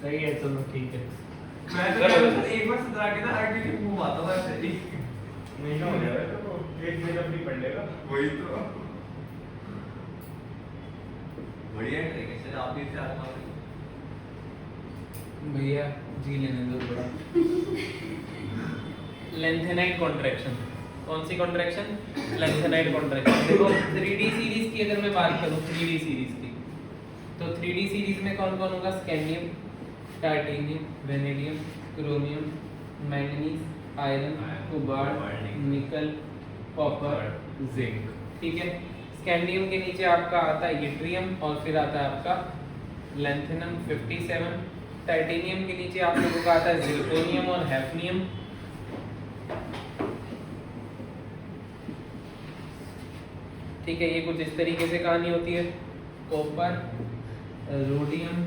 सही है, चलो ठीक है। मैं तो एक बार सुधरा के ना हर किसी को घुमाता था ऐसे ही। महीना हो जाएगा तो एक दिन अपनी पढ़ लेगा। वही तो बढ़िया तरीके से आप भी तैयार कर भैया जी लेने दो थोड़ा। लेंथेनाइड कॉन्ट्रैक्शन, कौन सी कॉन्ट्रैक्शन? Lanthanide contraction. देखो 3D सीरीज की अगर मैं बात करूं, 3D सीरीज की, तो 3D सीरीज में कौन कौन होगा? Scandium, titanium, vanadium, chromium, manganese, iron, cobalt, निकल, कॉपर, जिंक। ठीक है। स्कैंडियम के नीचे आपका आता है यट्रियम और फिर आता है आपका लैंथेनम 57। टाइटेनियम के नीचे आप लोगों का आता है जिरकोनियम और हैफनियम। ठीक है, ये कुछ इस तरीके से कहानी होती है। कॉपर, रोडियम,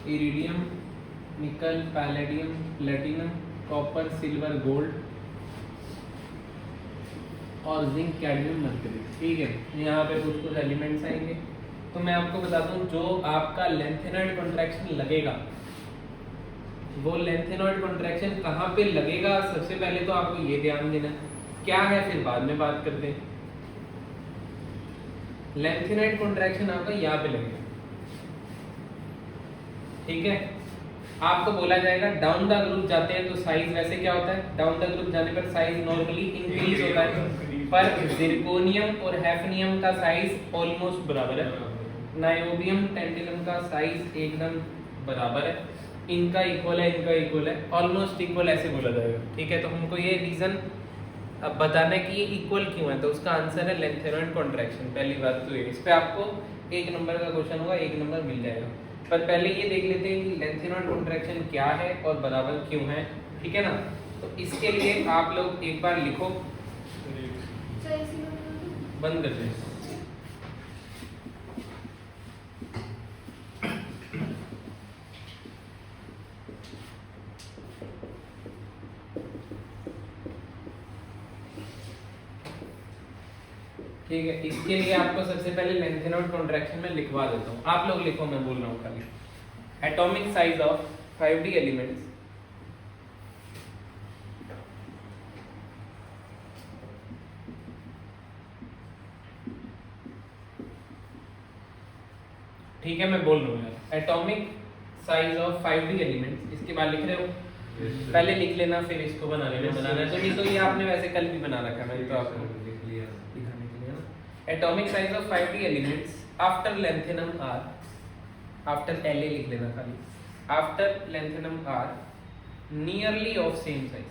इरिडियम, निकल, palladium, platinum, copper, silver, gold और जिंक, कैडमियम, मर्क्यूरी। ठीक है, यहाँ पे कुछ कुछ एलिमेंट्स आएंगे। तो मैं आपको बता दूं, जो आपका लेंथेनॉइड कॉन्ट्रैक्शन लगेगा, वो लेंथेनॉइड कॉन्ट्रैक्शन कहाँ पे लगेगा, सबसे पहले तो आपको ये ध्यान देना। क्या है फिर बाद में बात करते हैं। लेंथेनॉइड कॉन्ट्रैक्शन आपका यहाँ पे लगेगा। ठीक है, आपको बोला जाएगा डाउन द ग्रुप जाते हैं तो साइज वैसे क्या होता है, डाउन द ग्रुप जाने पर साइज नॉर्मली इंक्रीज होता है, पर जिरकोनियम और हैफनियम का साइज ऑलमोस्ट बराबर है। नायोबियम, टेंटिलम का साइज एकदम बराबर है। इनका इक्वल है, इनका इक्वल है, ऑलमोस्ट इक्वल ऐसे बोला जाएगा। ठीक है, तो हमको ये रीजन अब बताना है कि ये इक्वल क्यों है, तो उसका आंसर है लेंथेनॉइड कॉन्ट्रैक्शन। पहली बात तो ये, इस पे आपको 1 नंबर का क्वेश्चन होगा, 1 नंबर मिल जाएगा। पर पहले ये देख लेते हैं कि लेंथेनॉइड कॉन्ट्रैक्शन क्या है और बराबर क्यों है। ठीक है ना, तो इसके लिए आप लोग एक बार लिखो, बंद कर दें। ठीक है, इसके लिए आपको सबसे पहले लेंथेनॉइड कॉन्ट्रैक्शन में लिखवा देता हूँ, आप लोग लिखो, मैं बोल रहा हूँ खाली। Atomic size of 5D elements ठीक है, मैं बोल रहा हूँ यार। Atomic size of 5D elements, इसके बाद लिख रहे हो? पहले लिख लेना, फिर इसको बना लेना। बनाना है तो नहीं, तो ये आपने वैसे कल भी बना रखा है, मैंने तो आपको लिख लिया दिखाने के लिए ना। Atomic size of 5D elements after lanthanum are, after La लिख लेना खाली, after lanthanum are nearly of same size,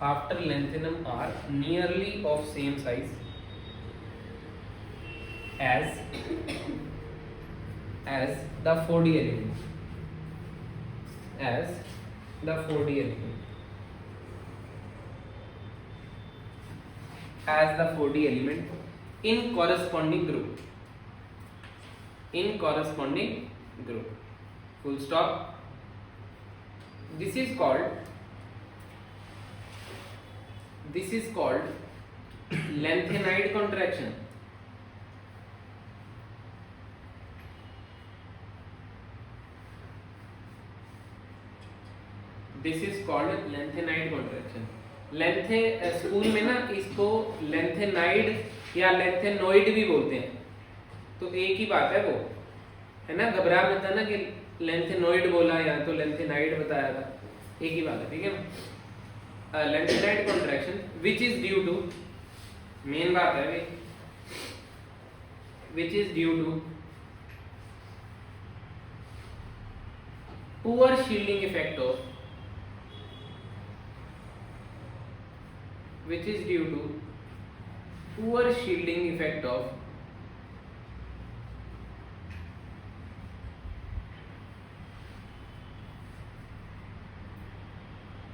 after lanthanum are nearly of same size as the 4D element, as the 4D element, as the 4D element in corresponding group, in corresponding group, full stop. This is called lengthenide contraction. This is called lanthanide contraction. लेंथे school में ना इसको lanthanide या lanthanoid भी बोलते हैं, तो एक ही बात है वो, है ना। घबरा मत जाना कि लेंथेनॉइड बोला या तो लेंथेनाइड बताया था, एक ही बात है। ठीक है, lanthanide contraction which is due to, main बात है भाई, which is due to poor shielding effect of, which is due to poor shielding effect of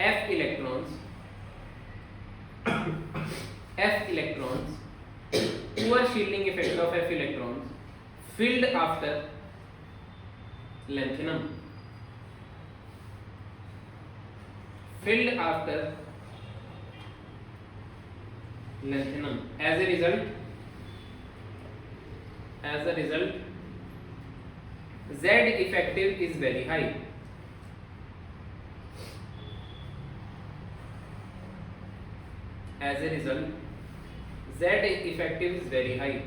F electrons, poor shielding effect of F electrons filled after lanthanum, filled after lanthanum. As a result Z effective is very high. As a result, Z effective is very high.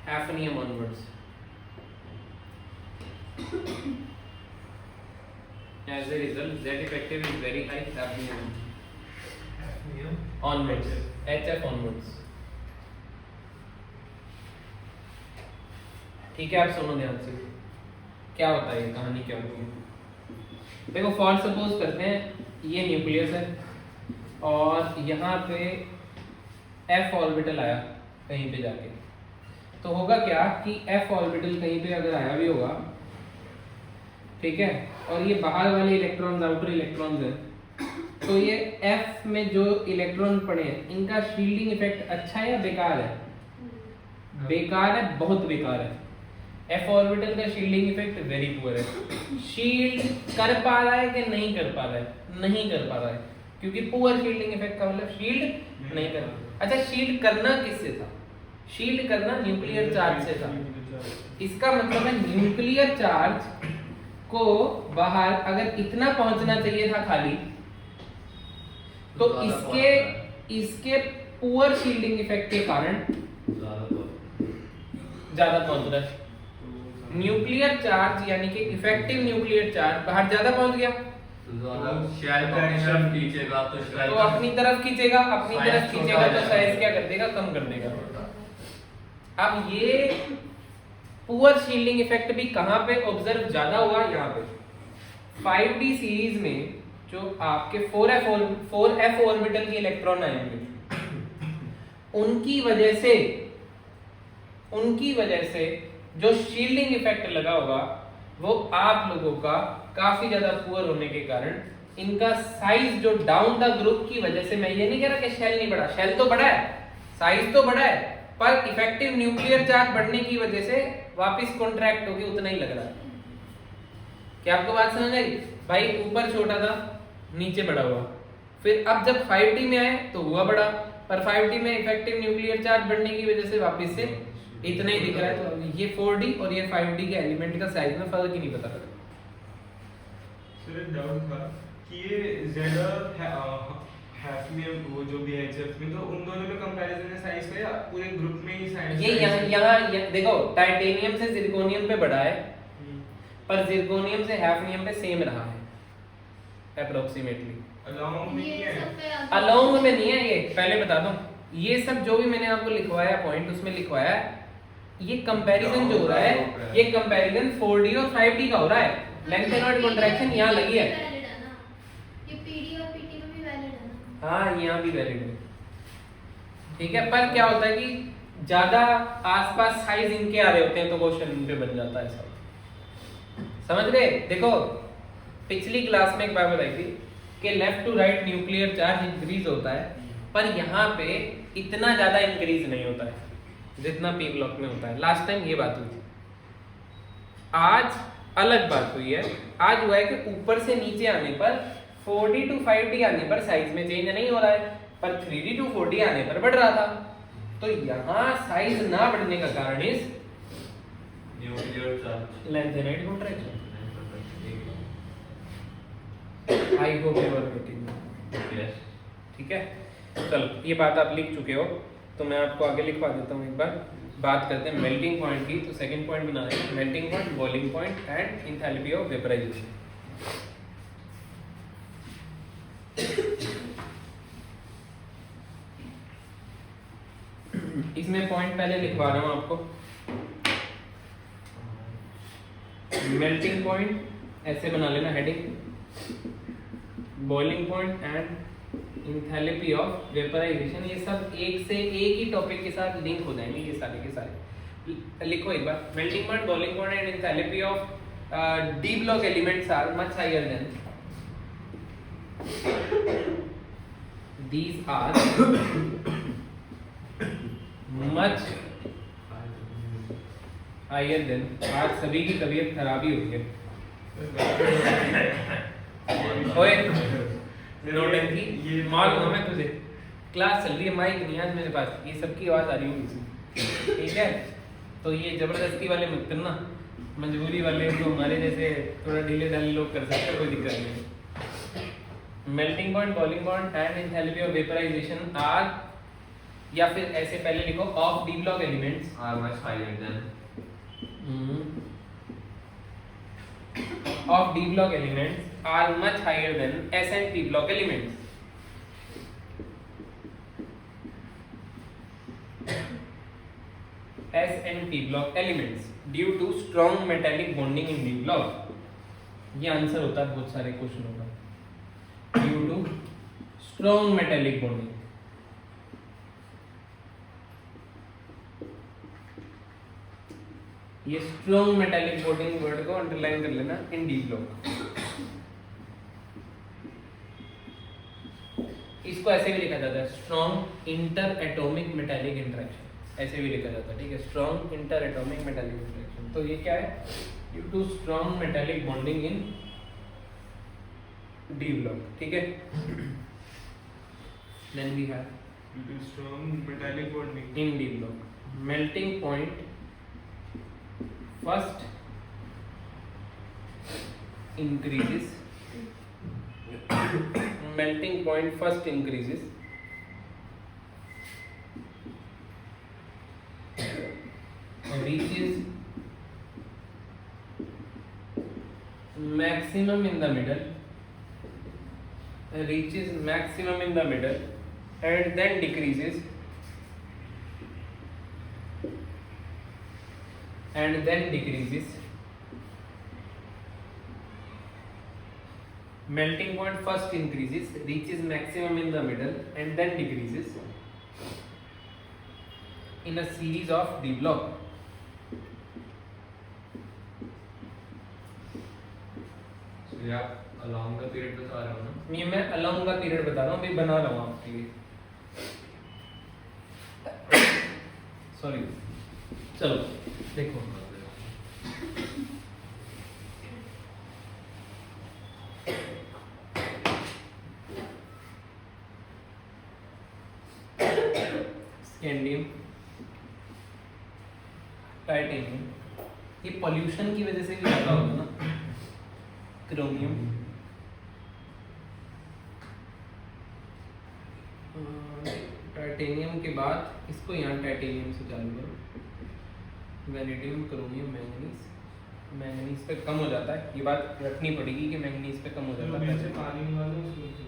Hafnium onwards. As a result, Z effective is very high. Hafnium onwards. HF onwards. ठीक है, आप सुनो ध्यान से क्या होता है, ये कहानी क्या होती है। देखो फॉर सपोज करते हैं ये न्यूक्लियस है और यहाँ पे f ऑर्बिटल आया कहीं पे जाके, तो होगा क्या कि f ऑर्बिटल कहीं पे अगर आया भी होगा, ठीक है, और ये बाहर वाले इलेक्ट्रॉन्स आउटर इलेक्ट्रॉन्स हैं, तो ये f में जो इलेक्ट्रॉन पड़े हैं इनका शील्डिंग इफेक्ट अच्छा है या बेकार है? बेकार है, बहुत बेकार है। f ऑर्बिटल का शील्डिंग इफेक्ट वेरी पुअर है। शील्ड कर पा रहा है कि नहीं कर पा रहा है? नहीं कर पा रहा है, क्योंकि पुअर शील्डिंग इफेक्ट का मतलब शील्ड नहीं कर रहा। अच्छा, शील्ड करना किससे था? शील्ड करना न्यूक्लियर चार्ज से था। इसका मतलब है न्यूक्लियर चार्ज को बाहर अगर इतना पहुंचना चाहिए था खाली, तो इसके पुअर शील्डिंग इफेक्ट के कारण ज्यादा पहुंच रहा है। न्यूक्लियर चार्ज यानी कि इफेक्टिव न्यूक्लियर चार्ज बाहर ज्यादा पहुंच गया, तो अपनी तरफ खींचेगा, तो साइज क्या कर देगा? कम कर देगा। अब ये पुअर शील्डिंग इफेक्ट भी कहां पे ऑब्जर्व ज्यादा हुआ? यहाँ पे 5d सीरीज में जो आपके 4f ऑर्बिटल के इलेक्ट्रॉन आएंगे, उनकी वजह से जो शील्डिंग इफेक्ट लगा होगा वो आप लोगों का काफी ज्यादा पुअर होने के कारण इनका साइज जो डाउन द ग्रुप की वजह से, मैं ये नहीं कह रहा कि शेल नहीं बढ़ा, शेल तो बढ़ा है, साइज तो बढ़ा है, पर इफेक्टिव न्यूक्लियर चार्ज बढ़ने की वजह से वापस कॉन्ट्रैक्ट होके उतना ही लग रहा है। क्या आपको बात समझ आई? भाई ऊपर छोटा था, नीचे बड़ा हुआ, फिर अब जब 5d में आए तो हुआ बड़ा, पर 5d में इफेक्टिव न्यूक्लियर चार्ज बढ़ने की वजह से वापस से इतना ही दिख रहा है। तो ये 4d और ये 5d के एलिमेंट का साइज में फर्क ही नहीं पता लगा। सर एक डाउट था कि ये Z और हैफनियम वो जो भी है HF में, तो उन दोनों में कंपैरिजन है साइज का या पूरे ग्रुप में ही साइज? ये यहाँ देखो टाइटेनियम से जिरकोनियम पे बढ़ा है, पर जिरकोनियम से हैफनियम पे सेम रहा है अप्रोक्सीमेटली। अलोंग में नहीं है? अलोंग में नहीं है, ये पहले बता दूं, ये सब जो भी मैंने आपको लिखवाया पॉइंट उसमें लिखवाया है, ये कंपैरिजन जो हो रहा है, ये कंपैरिजन 4d और 5d का हो रहा है। लेंथेनॉइड कॉन्ट्रैक्शन यहाँ लगी है, ये पीडी और पीटी में भी वैलिड है ना? हाँ यहाँ भी वैलिड है, ठीक है। पर क्या होता है कि ज्यादा आसपास साइज इनके आ रहे होते हैं तो क्वेश्चन इन पे बन जाता है सब। समझ गए? देखो पिछली क्लास में एक बात बताई थी कि left to right nuclear charge increase होता है, पर यहाँ पे इतना ज्यादा इंक्रीज नहीं होता है जितना पी ब्लॉक में होता है। लास्ट टाइम ये बात हुई थी, आज अलग बात हुई है। आज हुआ है कि ऊपर से नीचे आने पर 4d to 5d आने पर साइज में चेंज नहीं हो रहा है, पर 3d to 4d आने पर बढ़ रहा था। तो यहाँ साइज ना बढ़ने का कारण इस lanthanoid contraction. I hope you are getting. ठीक है, चलो ये बात आप लिख चुके हो तो मैं आपको आगे लिखवा देता हूँ। एक बार बात करते हैं मेल्टिंग पॉइंट की। तो सेकंड पॉइंट बना रहे हैं melting point, boiling point and enthalpy of vaporization. इसमें पॉइंट पहले लिखवा रहा हूँ आपको। मेल्टिंग पॉइंट ऐसे बना लेना heading, boiling point and enthalpy of vaporization. ये सब एक ही टॉपिक के साथ लिंक हो जाएंगे, ये सारे के सारे। लिखो एक बार, melting point, boiling point and enthalpy of D block elements are much higher than, these are much higher than। आज सभी की तबीयत खराब ही हुई है। ओए नोटंकी, मालूम है तुझे, क्लास चल रही है, माइक नहीं आज मेरे पास, ये सबकी आवाज आ रही होगी। ठीक है, तो ये जबरदस्ती वाले मत करना, मजबूरी वाले तो हमारे जैसे थोड़ा ढीले ढाले लोग कर सकते हैं, कोई दिक्कत नहीं। Melting point, boiling point and enthalpy of vaporization are, या फिर ऐसे पहले लिखो of D block elements Are much higher than of D block elements are much higher than S and P block elements. S and P block elements due to strong metallic bonding in D block. ये answer होता है बहुत सारे क्वेश्चनों का, due to strong metallic bonding. ये strong metallic bonding word को underline कर लेना इन डी ब्लॉक। इसको ऐसे भी लिखा जाता है strong inter atomic metallic interaction, ऐसे भी लिखा जाता है, ठीक है, strong inter atomic metallic interaction. तो ये क्या है, due to strong metallic bonding in D block, ठीक है। Then we have due to strong metallic bonding in D block melting point first increases melting point first increases reaches maximum in the middle, reaches maximum in the middle and then decreases and then decreases. Melting point first increases, reaches maximum in the middle and then decreases in a series of D block. So yeah, along the period बता रहा हूँ ना। ये मैं along का period बता रहा हूँ, अभी बना रहा हूँ आपके लिए। सॉरी, चलो देखो, स्कैंडियम, टाइटेनियम, ये पॉल्यूशन की वजह से भी ज्यादा होगा ना, क्रोमियम, टाइटेनियम के बाद इसको यहाँ टाइटेनियम से चालू करो, वैनेडियम, क्रोमियम, मैंगनीज, मैंगनीज पे कम हो जाता है, ये बात रखनी पड़ेगी कि मैंगनीज पे कम हो तो जाता मेरे से है। पानी मंगा लो उसमें से।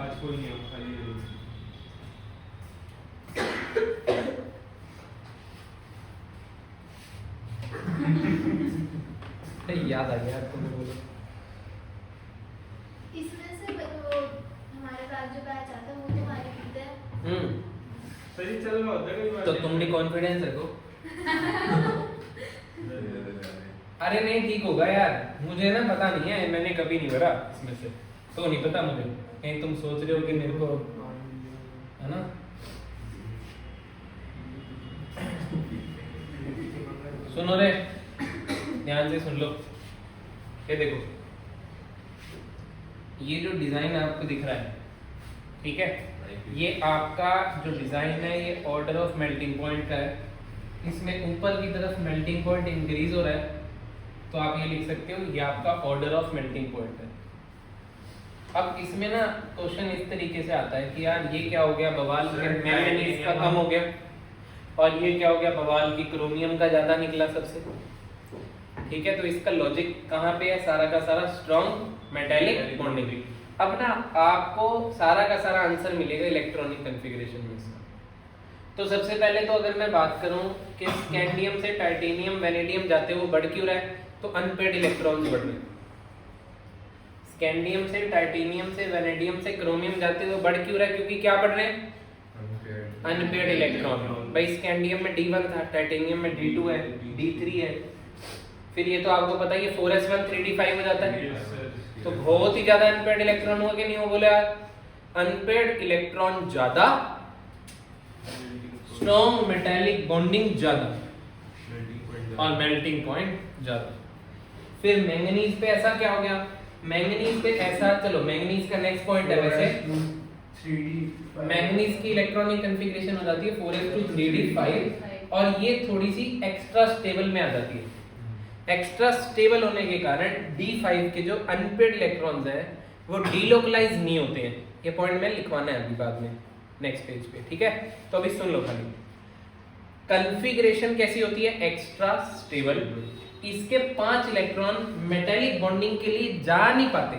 आज कोई नहीं है, खाली है। याद आ गया आपको, मैं बोलो। इसमें से वो हमारे पास जो बैच आता है वो तो हमारे पीते हैं। सही चल रहा होता है कई बार। तो तुम भी कॉन्फिडेंस रखो। अरे नहीं, ठीक होगा यार, मुझे ना पता नहीं है, मैंने कभी नहीं भरा इसमें से, तो नहीं पता मुझे, कहीं तुम सोच रहे हो कि मेरे को, है ना। सुनो रे, ध्यान से सुन लो, ये देखो, ये जो डिजाइन आपको दिख रहा है, ठीक है, ये आपका जो डिजाइन है ये ऑर्डर ऑफ मेल्टिंग पॉइंट का है, इसमें ऊपर की तरफ मेल्टिंग पॉइंट इंक्रीज हो रहा है, तो आप ये लिख सकते हो ये आपका ऑर्डर ऑफ मेल्टिंग पॉइंट है। अब इसमें ना क्वेश्चन इस तरीके से आता है कि यार ये क्या हो गया, बवाल मैंगनीज का कम हो गया, और ये क्या हो गया, बवाल की क्रोमियम का ज्यादा निकला सबसे, ठीक है। तो इसका लॉजिक कहाँ पे है, सारा का सारा स्ट्रॉन्ग मेटालिक बॉन्डिंग। अब ना आपको सारा का सारा आंसर मिलेगा इलेक्ट्रॉनिक कॉन्फ़िगरेशन में इसका। तो सबसे पहले तो अगर मैं बात करूं कि स्कैंडियम से टाइटेनियम, वैनेडियम जाते हुए बढ़ क्यों रहा है, तो अनपेड इलेक्ट्रॉन्स बढ़ रहे हैं। स्कैंडियम से टाइटेनियम से वैनेडियम से क्रोमियम जाते हुए बढ़ क्यों रहा है, क्योंकि क्या बढ़ रहे हैं, अनपेड इलेक्ट्रॉन। भाई स्कैंडियम में D1 था, टाइटेनियम में D2 है, D3 है, फिर ये तो आपको पता है ये 4s1 3d5 हो जाता है, तो बहुत ही ज्यादा अनपेड इलेक्ट्रॉन हुआ कि नहीं हो, बोले यार अनपेड इलेक्ट्रॉन ज्यादा, स्ट्रॉन्ग मेटालिक बॉन्डिंग ज्यादा और मेल्टिंग पॉइंट ज्यादा। फिर मैंगनीज पे ऐसा क्या हो गया, मैंगनीज पे ऐसा, चलो मैंगनीज का नेक्स्ट पॉइंट है वैसे 3D मैंगनीज की इलेक्ट्रॉनिक कॉन्फ़िगरेशन हो जाती है 4s2 3d5 और ये थोड़ी सी एक्स्ट्रा स्टेबल में आ जाती है। एक्स्ट्रा स्टेबल होने के कारण D5 के जो अनपेड इलेक्ट्रॉन्स हैं वो डीलोकलाइज नहीं होते हैं। ये पॉइंट मैं लिखवाना है अभी बाद में नेक्स्ट पेज पे, ठीक है। तो अभी सुन लो खाली, कॉन्फ़िगरेशन कैसी होती है, एक्स्ट्रा स्टेबल। इसके 5 इलेक्ट्रॉन मेटालिक बॉन्डिंग के लिए जा नहीं पाते,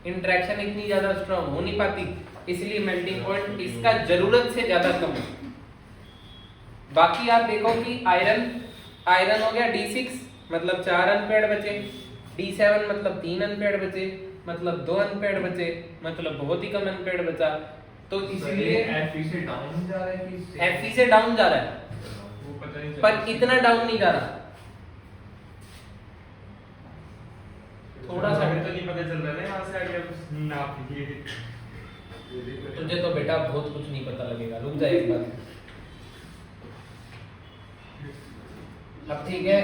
इंटरेक्शन इतनी ज्यादा स्ट्रांग हो नहीं पाती, इसलिए मेल्टिंग पॉइंट इसका जरूरत से ज्यादा कम है। बाकी आप देखो कि आयरन हो गया D6 मतलब 4 अनपेड बचे, D7 मतलब 3 अनपेड बचे, मतलब 2 अनपेड बचे, मतलब बहुत ही कम अनपेड बचा। तो इसलिए Fe से डाउन जा रहा है कि Fe से डाउन जा रहा है, वो पता नहीं पर इतना डाउन नहीं जा रहा, थोड़ा सा। हमें तो नहीं पता चल रहा है यहाँ से आगे अब नाप लिए। तुझे तो बेटा बहुत कुछ नहीं पता लगेगा, रुक जा एक बार। अब ठीक है,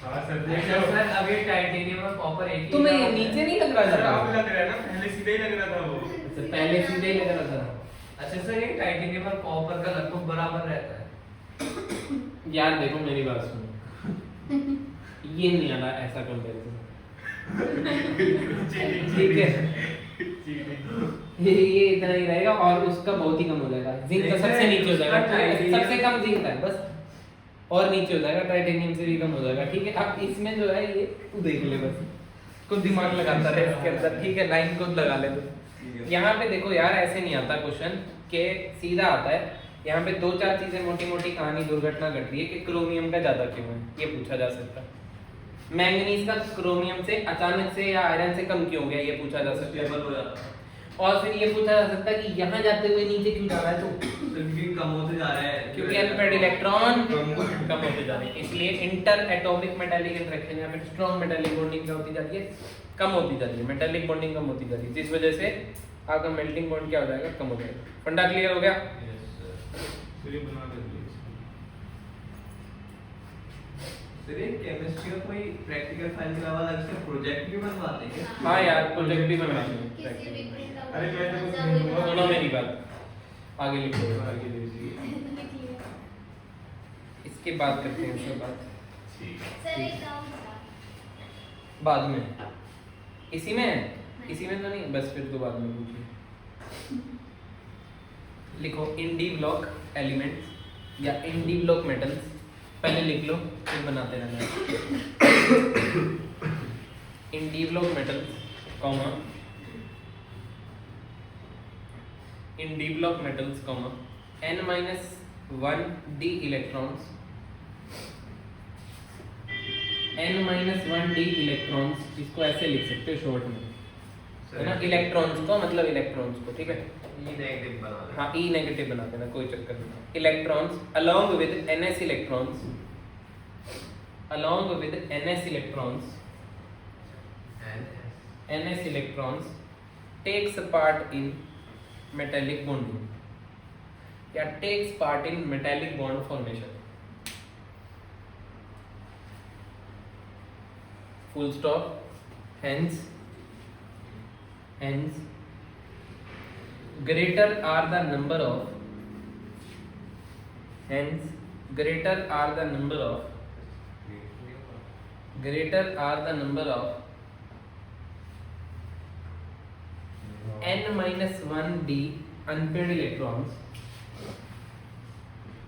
हाँ सर अच्छा सर अब ये टाइटेनियम और कॉपर एक ही तुम्हें का- नीचे नहीं लग रहा सर जरा? अब लग रहा है ना, पहले सीधे ही लग रहा था वो। तो पहले सीधे ही लग रहा था। अच्छा सर ये टाइटेनियम और कॉपर का लगभग बराबर रहता है। यार देखो मेरी बात सुनो, ये नहीं आना ऐसा कंपैरिजन, ठीक है। ये इतना ही रहेगा और उसका बहुत ही कम हो जाएगा। जिंक का सबसे नीचे हो जाएगा, सबसे कम जिंक है बस, और नीचे हो जाएगा, टाइटेनियम से भी कम हो जाएगा, ठीक है। अब इसमें जो है ये तू देख ले बस, कुछ दिमाग लगाता रहे इसके अंदर, ठीक है। लाइन खुद लगा ले तू। यहाँ पे देखो यार ऐसे नहीं आता क्वेश्चन के सीधा आता है। यहाँ पे 2-4 चीजें मोटी मोटी कहानी दुर्घटना घट रही है कि क्रोमियम का ज्यादा क्यों है, ये पूछा जा सकता है। मैंगनीज का क्रोमियम से अचानक से या आयरन से कम क्यों हो गया, ये पूछा जा सकता स्टेबल है। हो जाता है और फिर ये पूछा जा सकता है कि यहाँ जाते हुए नीचे क्यों जा रहा है तो, क्योंकि कम होते जा रहा है, क्योंकि अनपेड इलेक्ट्रॉन कम होते जा रहे हैं, इसलिए इंटर एटॉमिक मेटालिक इंटरेक्शन या फिर स्ट्रॉन्ग मेटालिक बॉन्डिंग क्या होती जाती है, कम होती जाती है। मेटालिक बॉन्डिंग कम होती जाती है, जिस वजह से आपका मेल्टिंग पॉइंट क्या हो जाएगा, कम हो जाएगा। फंडा क्लियर हो गया? फिर ये बना देंगे। सर ये केमिस्ट्री का कोई प्रैक्टिकल फाइल के अलावा अलग से प्रोजेक्ट भी बनवाते हैं क्या? हाँ यार प्रोजेक्ट भी बनाते हैं। किसी भी प्रिंट आउट अरे मैं तो बचा हुआ सुनो सुनो मेरी बात, आगे लिखो। आगे दीजिए। लिखिए। इसके बाद करते हैं, इसके बाद सर एक डाउट था। बाद में इसी में है? इसी में तो नहीं, बस फिर तो बाद में पूछिए। लिखो इन डी ब्लॉक एलिमेंट्स या इन डी ब्लॉक मेटल्स, पहले लिख लो फिर बनाते रहना। In D block metals comma in D block metals comma n-1 d electrons, n-1 d electrons, इसको ऐसे लिख सकते हो शॉर्ट में, है ना। इलेक्ट्रॉन्स को मतलब इलेक्ट्रॉन्स को, ठीक है। ई नेगेटिव बना दे। हाँ ई नेगेटिव बना देना, कोई चक्कर नहीं। Electrons along with ns electrons, along with ns electrons, ns electrons takes part in metallic bonding या takes part in metallic bond formation, full stop, hence greater are the number of n-1 d unpaired electrons,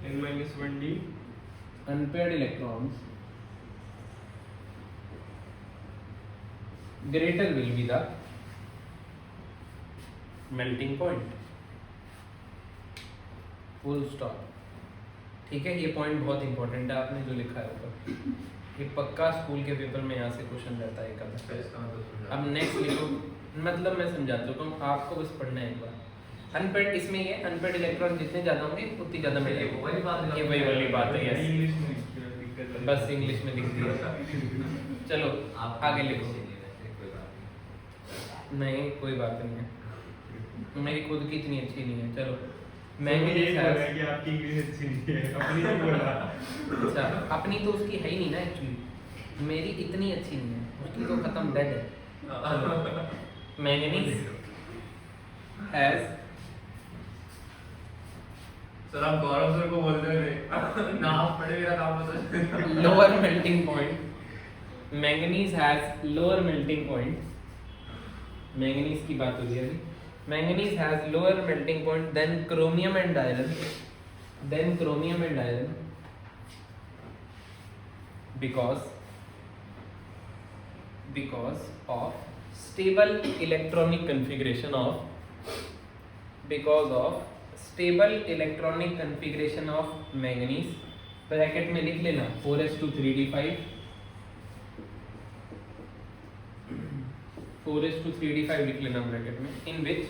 n-1 d unpaired electrons greater will be the melting point, full stop, ठीक है। ये point बहुत important है, आपने जो लिखा है ऊपर, ये पक्का स्कूल के पेपर में यहाँ से क्वेश्चन रहता है कल। अब नेक्स्ट लिखो, मतलब मैं समझा चुका हूँ, आपको बस पढ़ना है एक बार। अनपेड इसमें ये अनपेड इलेक्ट्रॉन जितने ज्यादा होंगे उतनी ज्यादा मिलेगी, ये वही बात है, यस। इंग्लिश में दिक्कत है। बस इंग्लिश में लिख दिया, चलो आगे लिखो। नहीं कोई बात नहीं है, मेरी खुद की इतनी अच्छी नहीं है, चलो मैं भी ये नहीं बोल रहा है कि आपकी इंग्लिश अच्छी नहीं है, अपनी नहीं बोल रहा। अच्छा अपनी तो उसकी है ही नहीं ना एक्चुअली, मेरी इतनी अच्छी नहीं है, उसकी तो खत्म डेड है। मैंने नहीं has सर आप गौरव सर को बोलते थे ना आप पढ़े मेरा काम बता lower melting point. Manganese has lower melting point. Manganese की बात हो रही है अभी. Manganese has lower melting point than chromium and iron. Then chromium and iron because of stable electronic configuration of manganese. Bracket में लिख लेना 4s2 3d5 लिख लेना ब्रैकेट में, in which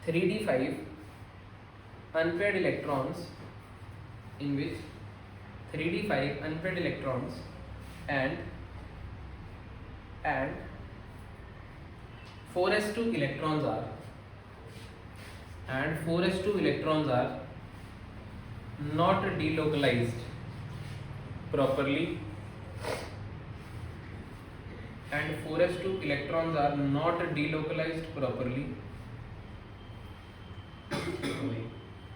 3d5 unpaired electrons and 4s2 electrons are not delocalized properly, and 4s2 electrons are not delocalized properly,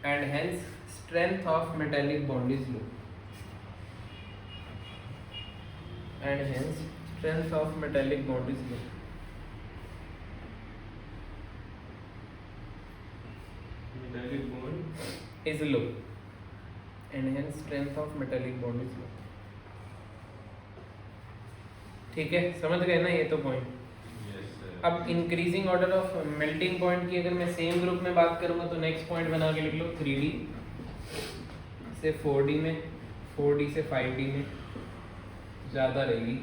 and hence strength of metallic bond is low. Metallic bond Is low, and hence strength of metallic bond is low. ठीक है, समझ गए ना ये तो point. अब increasing order of melting point की अगर मैं सेम ग्रुप में बात करूंगा तो नेक्स्ट पॉइंट बना के लिख लो 3D से 4D में, 4D से 5D में ज़्यादा रहेगी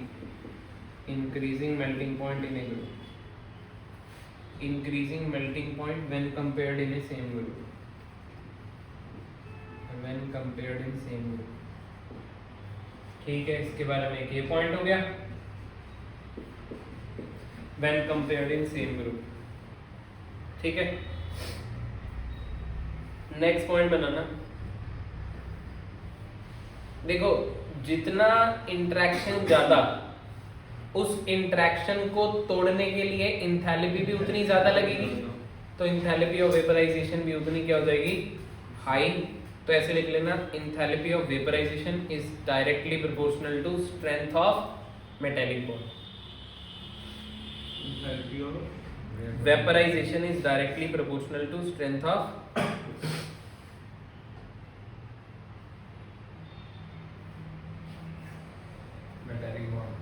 increasing melting point in A group. Increasing melting point when compared in A same group. ठीक है, इसके बारे में एक ये पॉइंट हो गया when compared in same group. ठीक है, नेक्स्ट पॉइंट बनाना. देखो जितना इंटरेक्शन ज्यादा, उस इंटरेक्शन को तोड़ने के लिए इंथैल्पी भी उतनी ज्यादा लगेगी, तो इंथैल्पी ऑफ वेपराइजेशन भी उतनी क्या हो जाएगी, हाई. तो ऐसे लिख लेना, enthalpy of vaporization is directly proportional to strength of metallic bond. Vaporization is directly proportional to strength of metallic bond.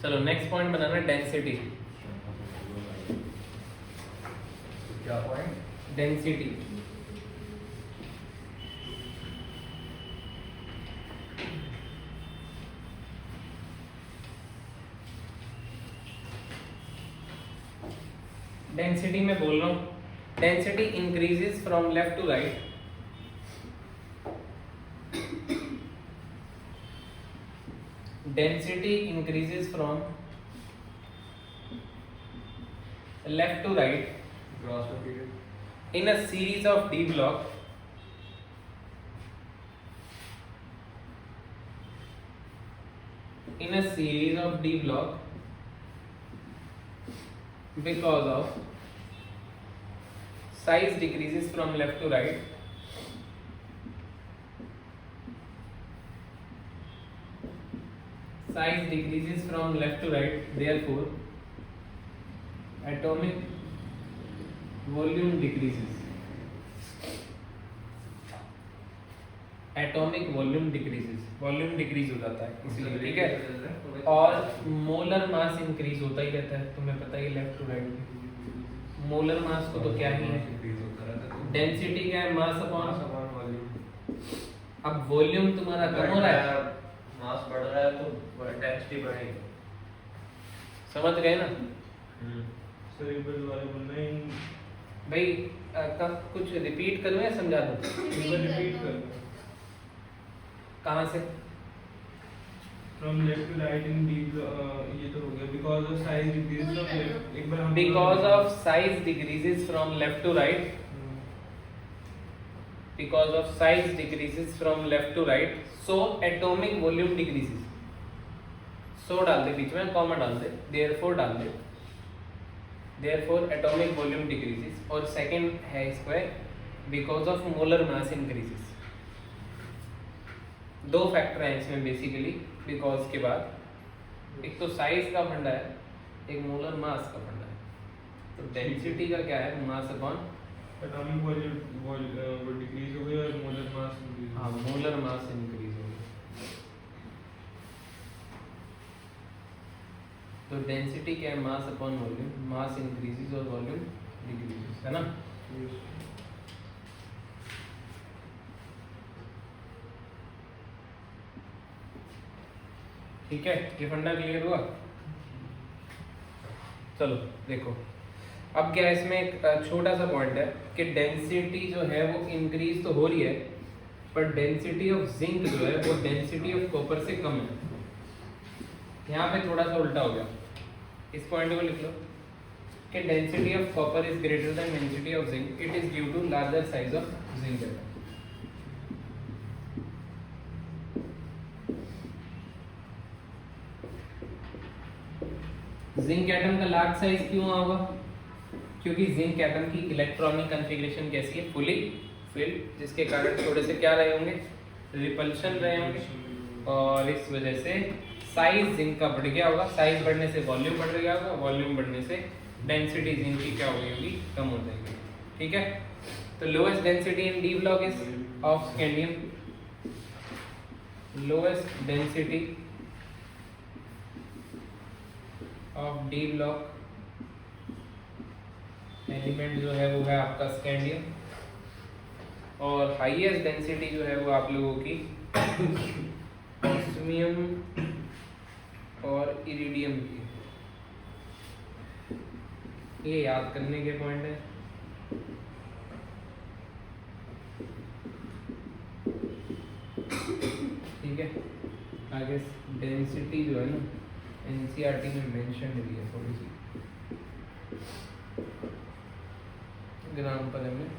चलो नेक्स्ट पॉइंट बनाना डेंसिटी. क्या पॉइंट? डेंसिटी. डेंसिटी में बोल रहा हूँ, density increases from left to right. Density increases from left to right in a series of D block because of size decreases from left to right. Size decreases from left to right, therefore atomic volume decreases. Atomic volume decreases, volume decrease हो जाता है इसलिए. ठीक है, और molar mass increase होता ही रहता है, तुम्हें पता ही left to right. Molar mass को तो क्या ही है, डेंसिटी क्या है, मास अपॉन वॉल्यूम. अब वॉल्यूम तुम्हारा कम हो रहा है, मास बढ़ रहा है तो डेंसिटी बढ़ेगी. समझ गए ना सर एक बार दोबारा बोलना है भाई. कुछ रिपीट करूं या समझा दूं? रिपीट कर. कहाँ से? From left to right in D ये तो हो गया. Because of size decreases from left. एक बार हम because of size decreases from left to right. because of size decreases from left to right, so atomic volume decreases. So डाल दे बीच में, comma डाल दे, therefore डाल दे, therefore atomic volume decreases. और second है इसका because of molar mass increases. दो factor हैं इसमें बेसिकली बिकॉज के बाद, एक तो साइज का फंडा है, एक मोलर मास का फंडा है। तो डेंसिटी का क्या है, मास अपॉन एटॉमिक वॉल्यूम वो डिक्रीज हो गई और मोलर मास इंक्रीज। हाँ, मोलर मास इंक्रीज हो गई। तो डेंसिटी क्या है, मास अपॉन वॉल्यूम, मास इंक्रीजेस और वॉल्यूम डिक्रीजेस, है ना। ठीक है, ये फंडा क्लियर हुआ। चलो देखो, अब क्या है इसमें एक छोटा सा पॉइंट है कि डेंसिटी जो है वो इंक्रीज तो हो रही है, पर डेंसिटी ऑफ जिंक जो है वो डेंसिटी ऑफ कॉपर से कम है। यहाँ पे थोड़ा सा उल्टा हो गया, इस पॉइंट को लिख लो कि density of copper is greater than density of zinc, it is due to larger size of zinc atom. Zinc atom का लार्ज साइज क्यों होगा, क्योंकि जिंक एटम की इलेक्ट्रॉनिक कॉन्फ़िगरेशन कैसी है, फुली फिल्ड, जिसके कारण थोड़े से क्या रहे होंगे, रिपल्शन रहे होंगे, और इस वजह से साइज जिंक का बढ़ गया होगा। साइज बढ़ने से वॉल्यूम बढ़ गया होगा, वॉल्यूम बढ़ने से डेंसिटी जिंक की क्या हो गई होगी, कम हो जाएगी। ठीक है, तो lowest density in D block is of scandium, lowest density of D block element जो है वो है आपका स्कैंडियम, और हाईएस्ट डेंसिटी जो है वो आप लोगों की ऑस्मियम और इरिडियम की। ये याद करने के पॉइंट है। ठीक है, आगे डेंसिटी जो है ना एनसीईआरटी में मेंशन हुई है थोड़ी सी, ग्राम पर में।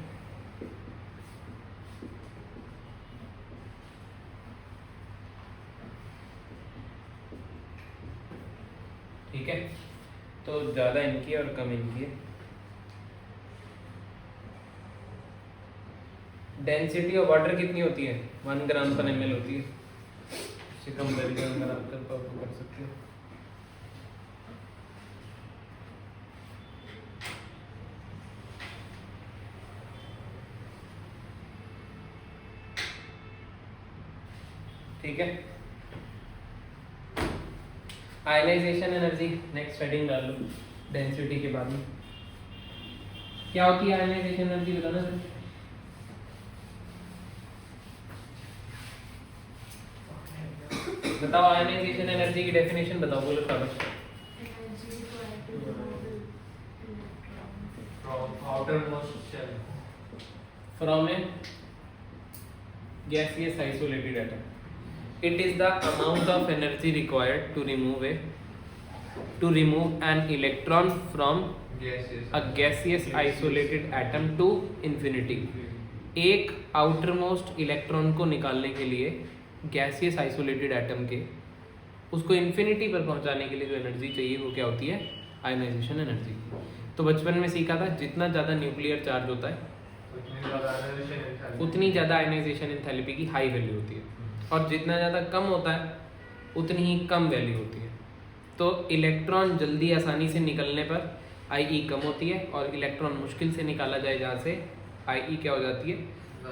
ठीक है, तो ज़्यादा इनकी है और कम इनकी है। डेंसिटी ऑफ वाटर कितनी होती है, 1 ग्राम पर ml होती है। इससे कंपेरिजन अगर आप कर सकते हो। ठीक है, आयनाइजेशन एनर्जी नेक्स्ट हेडिंग डाल लो डेंसिटी के बाद में। क्या होती है आयनाइजेशन एनर्जी, बताना सर। बताओ आयनाइजेशन एनर्जी की डेफिनेशन बताओ, बोलो शाबाश। outermost shell from A gaseous isolated atom. It is the amount of energy required to remove an electron from a gaseous isolated atom to infinity. एक outermost electron को निकालने के लिए गैसियस आइसोलेटेड एटम के उसको इन्फिनिटी पर पहुंचाने के लिए जो एनर्जी चाहिए वो क्या होती है, आयनाइजेशन एनर्जी। तो बचपन में सीखा था जितना ज़्यादा न्यूक्लियर चार्ज होता है उतनी ज़्यादा आयनाइजेशन एंथैल्पी की हाई वैल्यू होती है, और जितना ज़्यादा कम होता है उतनी ही कम वैल्यू होती है। तो इलेक्ट्रॉन जल्दी आसानी से निकलने पर आई कम होती है, और इलेक्ट्रॉन मुश्किल से निकाला जाए जहाँ से आई क्या हो जाती है,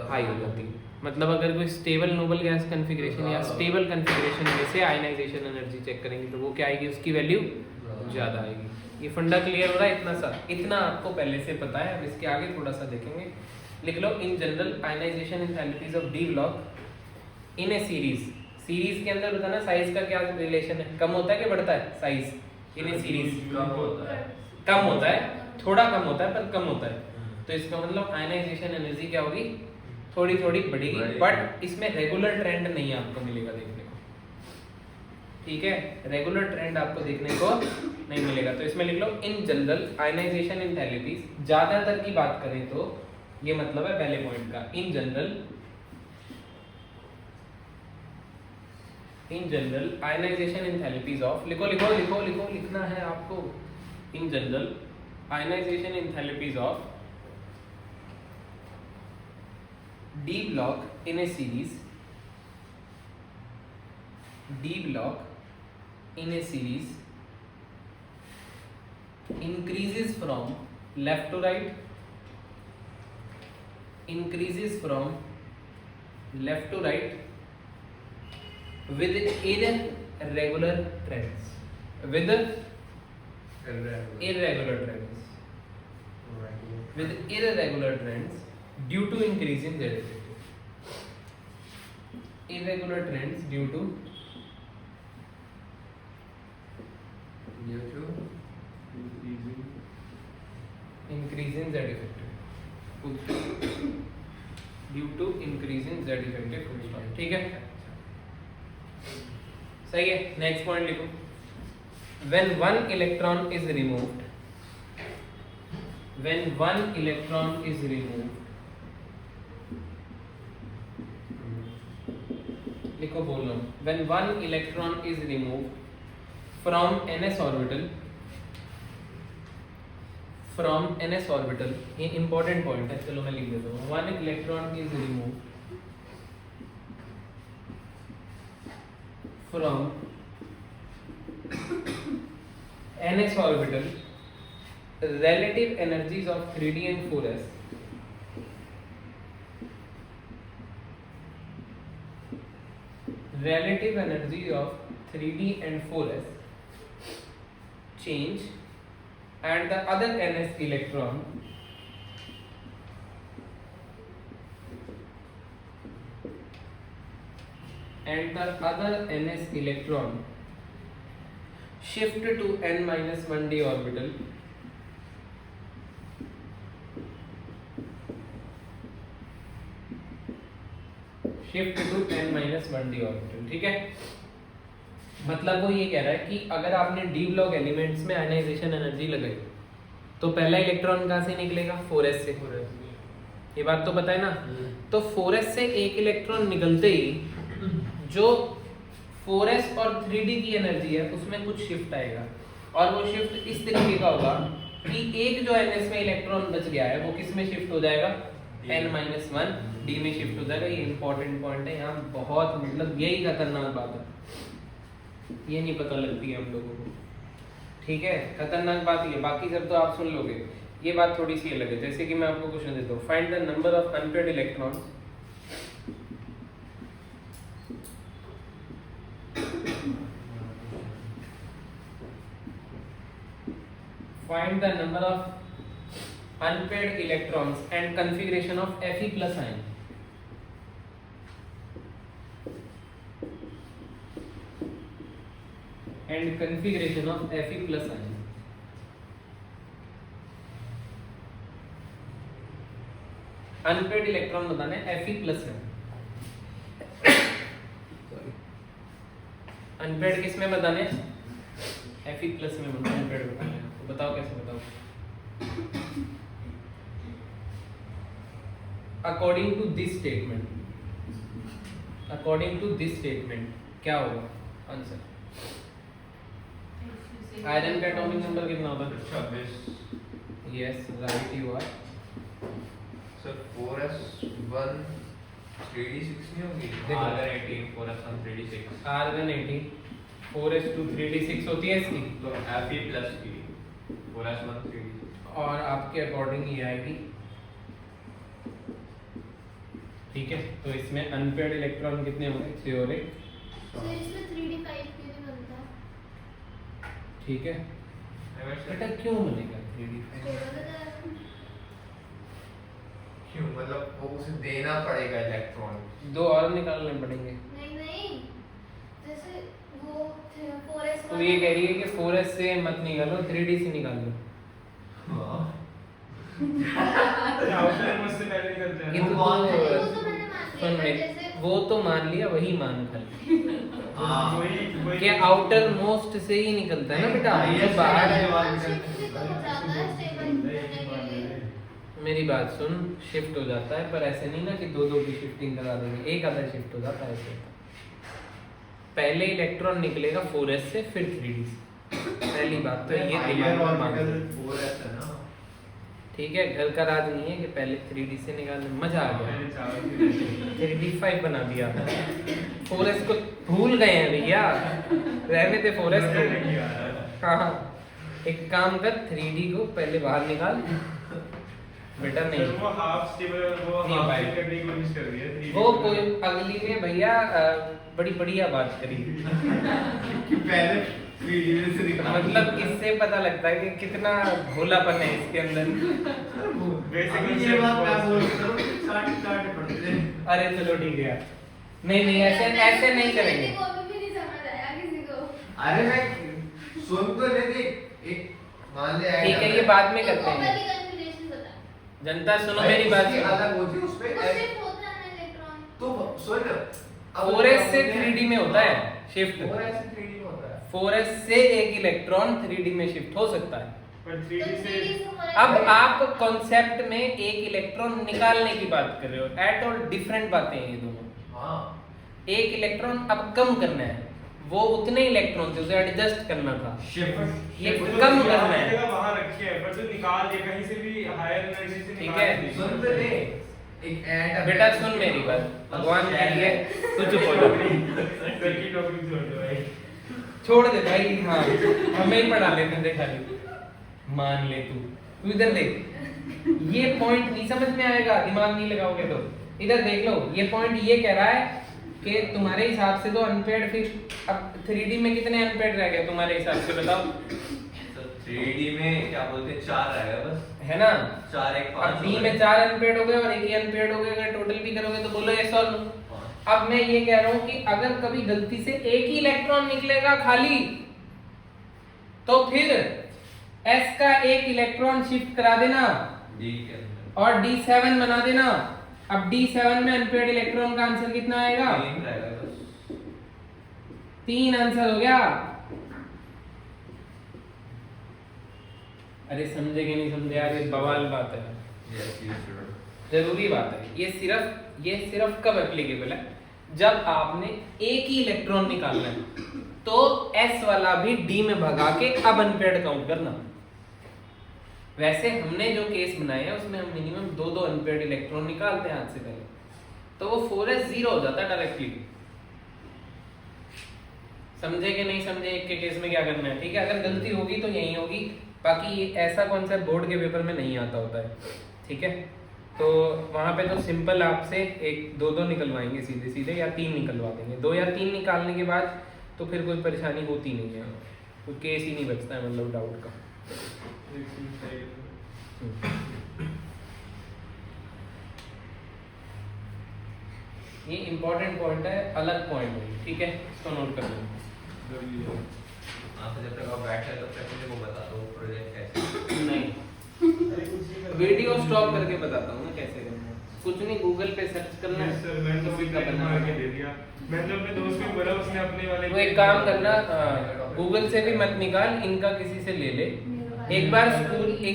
हाई हो जाती है। मतलब अगर कोई स्टेबल नोबल गैस कन्फिग्रेशन या स्टेबल कन्फिग्रेशन में से आयनाइजेशन एनर्जी चेक करेंगे तो वो क्या आएगी, उसकी वैल्यू ज़्यादा आएगी। ये फंडा क्लियर हो रहा है, इतना सा, इतना आपको पहले से पता है। अब इसके आगे थोड़ा सा देखेंगे। लिख लो, in general ionization enthalpies of D block in a series के अंदर बताना साइज का क्या रिलेशन है, कम होता है कि बढ़ता है साइज इन ए सीरीज? कम होता है, थोड़ा कम होता है पर कम होता है। तो इसका मतलब आयनाइजेशन एनर्जी क्या होगी, थोड़ी थोड़ी बढ़ेगी, बट इसमें रेगुलर ट्रेंड नहीं आपको मिलेगा देखने को। ठीक है, रेगुलर ट्रेंड आपको देखने को नहीं मिलेगा। तो इसमें लिख लो, इन जनरल आयनाइजेशन एंथैल्पीज, ज्यादातर की बात करें तो ये मतलब है पहले पॉइंट का। In general ionization enthalpies of, लिखो लिखना है आपको। In general ionization enthalpies of d block in a series increases from left to right with irregular trends due to increase in z effective. Irregular trends due to increase in z effective. Due to increase in z effective. ठीक है, सही है। Next point लिखो। When one electron is removed, लिखो, बोल रहा हूँ। When one electron is removed from ns orbital, ये important point है, चलो मैं लिख देता हूँ। One electron is removed from ns orbital, relative energies of 3d and 4s change, and the other ns electron shift to n-1d orbital ठीक है। मतलब वो ये कह रहा है कि अगर आपने डी ब्लॉक एलिमेंट्स में आयनाइजेशन एनर्जी लगाई तो पहला इलेक्ट्रॉन कहाँ से निकलेगा? 4s से। ये बात तो पता है ना। तो 4s से एक इलेक्ट्रॉन निकलते ही जो 4s और 3d की एनर्जी है उसमें कुछ शिफ्ट आएगा, और वो शिफ्ट इस तरीके का होगा कि एक जो ns में इलेक्ट्रॉन बच गया है वो किस में शिफ्ट हो जाएगा? n-1 d में शिफ्ट हो जाएगा। ये इंपॉर्टेंट पॉइंट है यहाँ, बहुत मतलब यही खतरनाक बात है, ये नहीं पता लगती है हम लोगों को। ठीक है, खतरनाक बात ये, बाकी सब तो आप सुन लोगे। ये बात थोड़ी सी अलग है। जैसे कि मैं आपको क्वेश्चन देता हूँ, find the number of unpaired electrons and configuration of Fe plus ion. Unpaired electron बताने Fe प्लस है। अनपेयर्ड किस में बताने? Fe प्लस में अनपेयर्ड बताने। तो बताओ कैसे बताओ? According to this statement क्या होगा आंसर? आयरन का एटॉमिक नंबर कितना होता है? 26। Yes, right you are. Sir 4s1 3d6 नहीं होगी? argon 18 4s1 3d6 argon 18 4s2 3d6 होती है इसकी, तो Fe प्लस की 4s1 3d6 और आपके अकॉर्डिंग ये आएगी। ठीक है, तो इसमें अनपेयर्ड इलेक्ट्रॉन कितने होंगे? 3 और 1। सर इसमें 3d5 के भी बनता है। ठीक है बेटा, क्यों बनेगा 3d5? क्यों? मतलब वो उसे देना पड़ेगा इलेक्ट्रॉन। 2 और निकालने पड़ेंगे। नहीं, जैसे वो 4s तो ये कह रही है कि 4s से मत निकालो, 3d से निकाल लो। मुझसे पहले करते हैं। ये तो वो तो मैंने मान लिया, जैसे वो तो मान लिया, वही मान कर वही क्या आउटर मोस्ट से ही निकलता है ना बेटा, जो बाहर है। शिफ्ट भी तो हो जाता है स्टेबल होने के लिए। मेरी बात सुन, शिफ्ट हो जाता है पर ऐसे नहीं ना कि दो दो की शिफ्टिंग करा देंगे, एक आधा शिफ्ट हो जाता है ऐसे। पहले इलेक्ट्रॉन निकलेगा 4s से फिर 3d से। पहली बात तो ये दिमाग में मान लो। 4s है ना। ठीक है, घर का राज नहीं है कि पहले 3d से निकालने, मजा आ गया। मैंने चावल की 3d5 बना दिया। 4s को भूल गए हैं भैया, रहने दे 4s को। हाँ, एक काम कर 3d को पहले बाहर निकाल बेटा। नहीं वो हाफ स्टेबल वो नहीं हाफ भाई। करने की कोशिश कर रही है। वो कोई अगली में भैया बड़ी बढ़िया बात करी। कि पहले 3D में से निकाल। मतलब इससे पता लगता है कि कितना भोलापन है इसके अंदर। बेसिकली ये बात मैं बोल रहा हूँ, चाट पड़ते हैं। अरे चलो ठीक है यार। नहीं ऐसे नहीं करेंगे। किसी को अभी भी नहीं समझ आया किसी को। अरे मैं सुन तो ले देख, एक मान ले ठीक है, ये बाद में तो करते कॉपर हैं। की कॉन्फ़िगरेशन बता। जनता सुनो मेरी बात उसकी सुनो। अलग होती है उसपे वो शिफ्ट होता है ना इलेक्ट्रॉन। तो सुन 4s से 3d में होता है शिफ्ट। 4s से 3D में होता है। 4s से एक इलेक्ट्रॉन 3d में शिफ्ट हो सकता है। पर तो 3D से 3D से हमारा अब आप कॉन्सेप्ट में एक इलेक्ट्रॉन निकालने की बात कर रहे हो, एट ऑल डिफरेंट बातें हैं ये दोनों। हाँ एक इलेक्ट्रॉन अब कम करना है, वो उतने इलेक्ट्रॉन थे उसे एडजस्ट करना था। शिफ्ट ये वो जो कम निकाल करना है। देगा वहाँ रखी है, पर जो निकाल दे कहीं से भी हायर एनर्जी से ठीक निकाल है, दे। सुन तो ले एक ऐड बेटा सुन मेरी बात, भगवान के लिए तू चुप हो जा। सर की टॉपिक छोड़ दो भाई। छोड़ दे भाई। हाँ, हमें ही पढ़ा लेते थे खाली। मान ले तू इधर देख, ये पॉइंट नहीं समझ में आएगा दिमाग नहीं लगाओगे तो। इधर देख लो, ये पॉइंट ये कह रहा है कि तुम्हारे हिसाब से तो अनपेड फिर अब 3D में कितने अनपेड रह गए तुम्हारे हिसाब से बताओ। तो 3D में क्या बोलते हैं 4 रहेगा बस, है ना? 4 1 5। अब D में 4 अनपेड हो गए और एक ही अनपेड हो गए, अगर टोटल भी करोगे तो बोलो यस और नो। अब मैं ये कह रहा हूं कि अगर कभी गलती से एक ही इलेक्ट्रॉन निकलेगा खाली, तो फिर S का एक इलेक्ट्रॉन शिफ्ट करा देना D के अंदर और D7 बना देना। अब D7 में अनपेड इलेक्ट्रॉन का आंसर कितना आएगा? 3 रहेगा बस। 3 आंसर हो गया। अरे समझे कि नहीं समझे यार, ये बवाल बात है, यस यस जरूरी बात है। ये सिर्फ कब एप्लीकेबल है? जब आपने एक ही इलेक्ट्रॉन निकालना है तो S वाला भी D में भगा के अब अनपेड काउंट करना। वैसे हमने जो केस बनाए हैं उसमें हम मिनिमम 2 अनपेड इलेक्ट्रॉन निकालते हैं हाथ से पहले, तो वो 4s 0 हो जाता है डायरेक्टली। समझे कि नहीं समझे? एक के केस में क्या करना है, ठीक है? अगर गलती होगी तो यही होगी, बाकी ये ऐसा कॉन्सेप्ट बोर्ड के पेपर में नहीं आता होता है, ठीक है? तो वहाँ पे तो सिंपल आपसे एक 2 निकलवाएंगे सीधे सीधे, या 3 निकलवा देंगे। 2 या 3 निकालने के बाद तो फिर कोई परेशानी होती नहीं है, कोई केस ही नहीं बचता है मतलब डाउट का। ये इंपॉर्टेंट पॉइंट है, अलग पॉइंट है, ठीक है? इसको नोट कर लो। हाँ तो जब तक आप बैठे तब तक मुझे वो बता दो प्रोजेक्ट कैसे। नहीं, वीडियो स्टॉप करके बताता हूँ ना कैसे करना है। कुछ नहीं, गूगल पे सर्च करना है, सर मैंने तो उसी का बना बनाना के है। दे दिया। मैंने तो अपने दोस्त को बोला, उसने अपने वाले वो एक काम करना, गूगल से भी मत निकाल, इनका किसी से ले ले। एक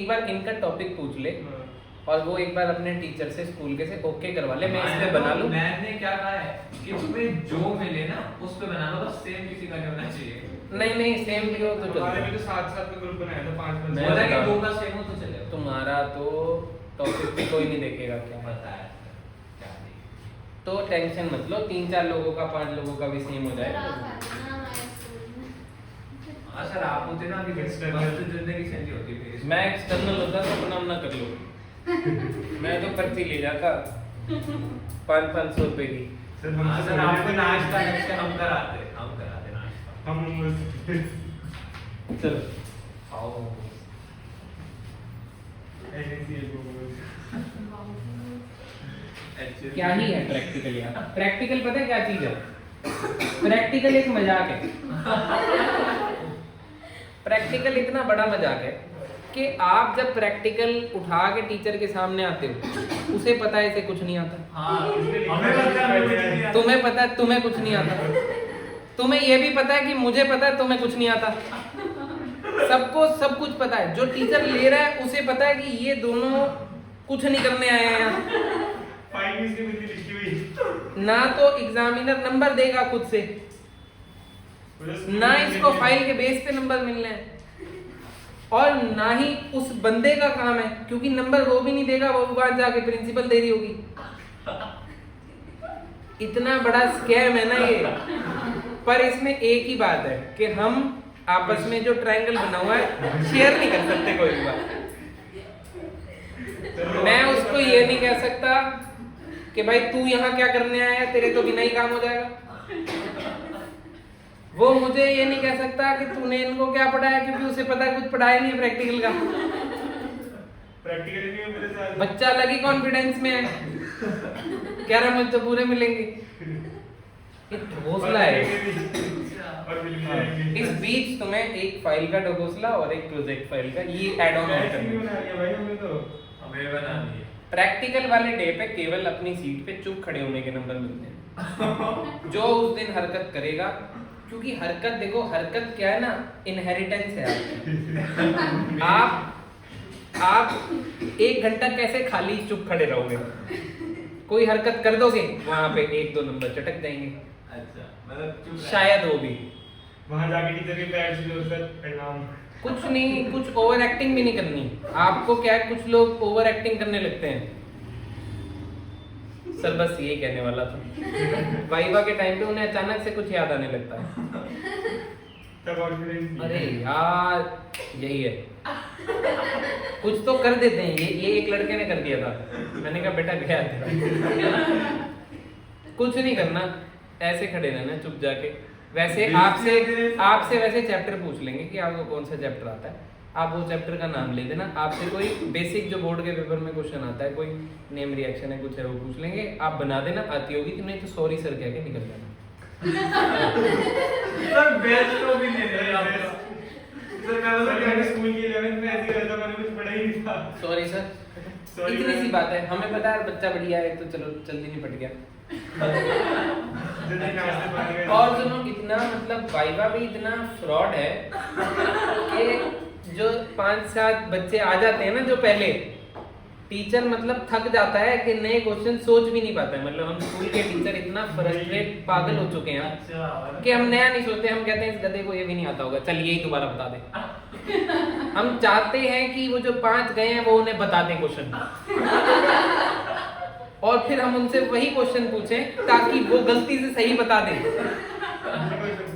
बार इनका टॉपिक पूछ ले हाँ। और वो एक बार अपने टीचर से स्कूल के से ओके करवा ले, मैं इस पे बना लूं। मैंने क्या कहा है कि तुम्हें जो मिले ना उस पे बना लो, बस सेम किसी का नहीं होना चाहिए। नहीं सेम भी हो तो हमारे में चलो। तो 7 का ग्रुप बनाया था, 5 मैं बोला कि बता- 2 का सेम हो तो चलेगा। तुम्हारा तो टॉपिक भी कोई नहीं देखेगा क्या है। पता है क्या नहीं। तो टेंशन मत लो, 3-4 लोगों का 5 लोगों का भी सेम हो जाएगा। हाँ सर आप होते ना कि मस्त जिंदगी चली होती मेरी। मैं एक्सटर्नल होता तो अपना ना कर लो। मैं तो पर्ची ले जाता 500 रुपए की। सर हाँ हम सर आपको नाश्ता करके हम कराते नाश्ता। हम चलो आओ क्या ही है प्रैक्टिकल यार। प्रैक्टिकल पता है क्या चीज है? प्रैक्टिकल एक मजाक है। प्रैक्टिकल इतना बड़ा मजाक है कि आप जब प्रैक्टिकल उठा के टीचर के सामने आते हो, उसे पता है इसे कुछ नहीं आता, हाँ हमें लगता है मुझे नहीं आता। तुम्हें पता है तुम्हें कुछ नहीं आता, तुम्हें ये भी पता है कि मुझे पता है तुम्हें कुछ नहीं आता, सबको सब कुछ पता है। जो टीचर ले रहा है उसे पता है कि ये दोनों कुछ नहीं करने आए हैं यहाँ। फाइल भी इसने बिल्कुल लिखी हुई। ना तो एग्जामिनर नंबर देगा खुद से, ना इसको फाइल के बेस पे नंबर मिलने हैं, और ना ही उस बंदे का काम है, क्योंकि नंबर वो भी नहीं देगा, वो वहां जाके प्रिंसिपल दे रही होगी। इतना बड़ा स्कैम है ना ये। पर इसमें एक ही बात है कि हम आपस में जो ट्रायंगल बना हुआ है शेयर नहीं कर सकते कोई भी बात। मैं उसको ये नहीं कह सकता कि भाई तू यहाँ क्या करने आया है, तेरे तो बिना ही काम हो जाएगा। वो मुझे ये नहीं कह सकता कि तूने इनको क्या पढ़ाया, क्योंकि उसे पता है कुछ पढ़ाया नहीं है प्रैक्टिकल का। प्रैक्टिकली नहीं मेरे साथ। बच्चा अलग ही कॉन्फिडेंस में है, कह रहा मुझे तो पूरे मिलेंगे। ये ढकोसला है। और बिल भी हाँ। आएंगे। इस बीच तुम्हें एक फाइल का ढकोसला और एक प्रोजेक्ट फाइल का ये ऐड ऑन ऐसे नहीं करना बना लिया भाई हमने तो। हमें बनानी है। प्रैक्टिकल वाले डे पे केवल अपनी सीट पे चुप खड़े होने के नंबर मिलते हैं। जो उस दिन हरकत करेगा, क्योंकि हरकत देखो, हरकत क्या है ना, इनहेरिटेंस है आपकी। आप 1 घंटा कैसे खाली चुप खड़े रहोगे? कोई हरकत कर दोगे, वहां पे 1-2 नंबर चटक जाएंगे, अच्छा, मतलब चुप रह। शायद वो भी। वहां जाके टीचर के पैर छू लो, सर प्रणाम। कुछ नहीं, कुछ ओवर एक्टिंग भी नहीं करनी। आपको क्या है, कुछ लोग ओवर एक्टिंग करने लगते हैं। सर बस ये कहने वाला था। वाइवा के टाइम पे उन्हें अचानक से कुछ याद आने लगता है। तब कॉन्फिडेंस। अरे यार यही है, कुछ तो कर देते हैं। ये एक लड़के ने कर दिया था। मैंने कहा बेटा गया तेरा। कुछ नहीं करना, ऐसे खड़े रहना चुप जाके। वैसे आपसे वैसे चैप्टर पूछ लेंगे कि आपको कौन सा चैप्टर आता है, आप वो चैप्टर का नाम ले देना। आपसे कोई बेसिक जो बोर्ड के पेपर में क्वेश्चन आता है, कोई नेम रिएक्शन है, कुछ है, वो पूछ लेंगे। आप बना देना, आती होगी तो, नहीं तो सॉरी सर कह के निकल जाना। सर बेस्ट तो भी नहीं है आप। सर मैं सर तो मैंने स्कूल की 11th में ऐसे करता, मैंने कुछ पढ़ा ही नहीं था। सॉरी सर, Sorry, इतनी सी sir. बात है। हमें पता है बच्चा बढ़िया है, तो चलो जल्दी निपट गया। जल्दी क्लास से बाहर गए। और सुनो, इतना मतलब वाइवा भी इतना फ्रॉड है कि जो 5-7 बच्चे आ जाते हैं ना, जो पहले टीचर मतलब थक जाता है कि नए क्वेश्चन सोच भी नहीं पाता है। मतलब हम स्कूल के टीचर इतना फ्रस्ट्रेट पागल हो चुके हैं अच्छा कि हम नया नहीं सोचते। हम कहते हैं इस गधे को ये भी नहीं आता होगा, चल यही दोबारा बता दे। हम चाहते हैं कि वो जो 5 गए हैं वो उन्हें बता दें क्वेश्चन, और फिर हम उनसे वही क्वेश्चन पूछें ताकि वो गलती से सही बता दें।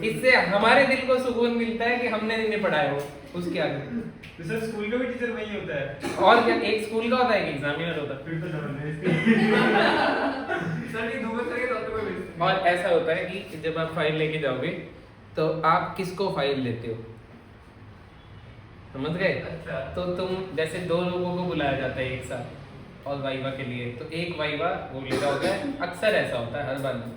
इससे हमारे दिल को सुकून मिलता है कि हमने इन्हें पढ़ाया हो उसके आगे। तो सर स्कूल का भी टीचर वही होता है। और क्या, एक स्कूल का होता है, एक एग्जामिनर होता है। फिर तो जबरदस्त। सर ये दूसरे के साथ कोई मिलता और ऐसा होता है कि जब आप फाइल लेके जाओगे तो आप किसको फाइल देते हो, समझ गए? अच्छा। तो तुम जैसे 2 लोगों को बुलाया जाता है एक साथ और वाइवा के लिए, तो एक वाइवा वो ले रहा होता है। अक्सर ऐसा होता है, हर बार नहीं,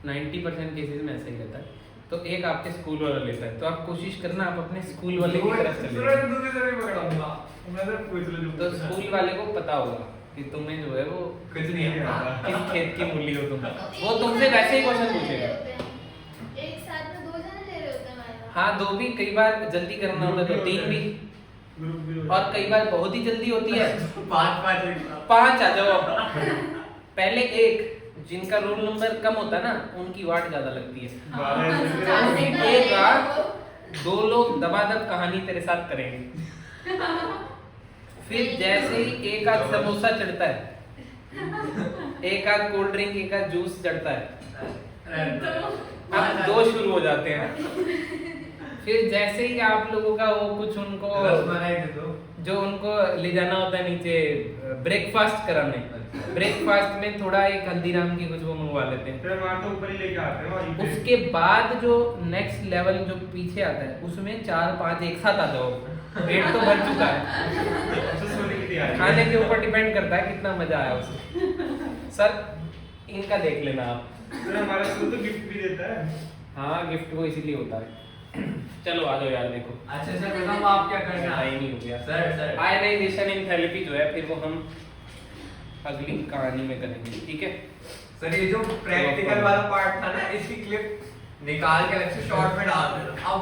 90% केसेस में ऐसा ही रहता है। तो एक आपके स्कूल वाला लेता है, तो आप कोशिश करना आप अपने स्कूल वाले की तरफ चले सर जाओ। मैं दूसरी तरफ पकड़ाऊंगा। मैं सर पूछ लो जो तो पूछना है। स्कूल वाले को पता होगा कि तुम्हें जो है वो कुछ नहीं आता। किस खेत की मूली हो तुम। वो तुमसे वैसे ही क्वेश्चन पूछेगा। एक साथ में 2 जने ले रहे होते हैं वाइवा। हाँ, 2 भी, कई बार जल्दी करना होता है तो 3 भी, ग्रुप भी होता है। और कई बार बहुत ही जल्दी होती है। 5 5 आ जाओ। पहले 1 जिनका रोल नंबर कम होता है ना, उनकी वाट ज्यादा लगती है। बारह हाँ, ऐसे चार से करके- एक बार 2 लोग दबादब कहानी तेरे साथ करेंगे। फिर जैसे ही एक आध समोसा चढ़ता है, एक आध कोल्ड ड्रिंक, एक आध जूस चढ़ता है, अब 2 शुरू हो जाते हैं। फिर जैसे ही आप लोगों का वो कुछ उनको रसमलाई दे दो। जो उनको ले जाना होता है नीचे ब्रेकफास्ट कराने, ब्रेकफास्ट में थोड़ा एक हल्दीराम की कुछ वो मंगवा लेते हैं। फिर वहाँ तो ऊपर ही लेके आते हैं वहीं पे। उसके बाद जो नेक्स्ट लेवल जो पीछे आता है, उसमें 4-5 एक साथ आ जाओ, पेट तो भर चुका है। अच्छा, सोने की तैयारी। खाने के ऊपर डिपेंड करता है कितना मजा आया उसे। सर इनका देख लेना आप। सर हमारा स्कूल तो गिफ्ट भी देता है। हाँ, गिफ्ट वो इसीलिए होता है। चलो आ जाओ यार, देखो अच्छा सर बताओ आप क्या करना टाइम ही हो गया। सर आयनाइजेशन इन थेरेपी जो है, फिर वो हम अगली कहानी में करेंगे, ठीक है? सर ये जो प्रैक्टिकल वाला पार्ट था ना, इसकी क्लिप निकाल के अलग से शॉर्ट में डाल देना। अब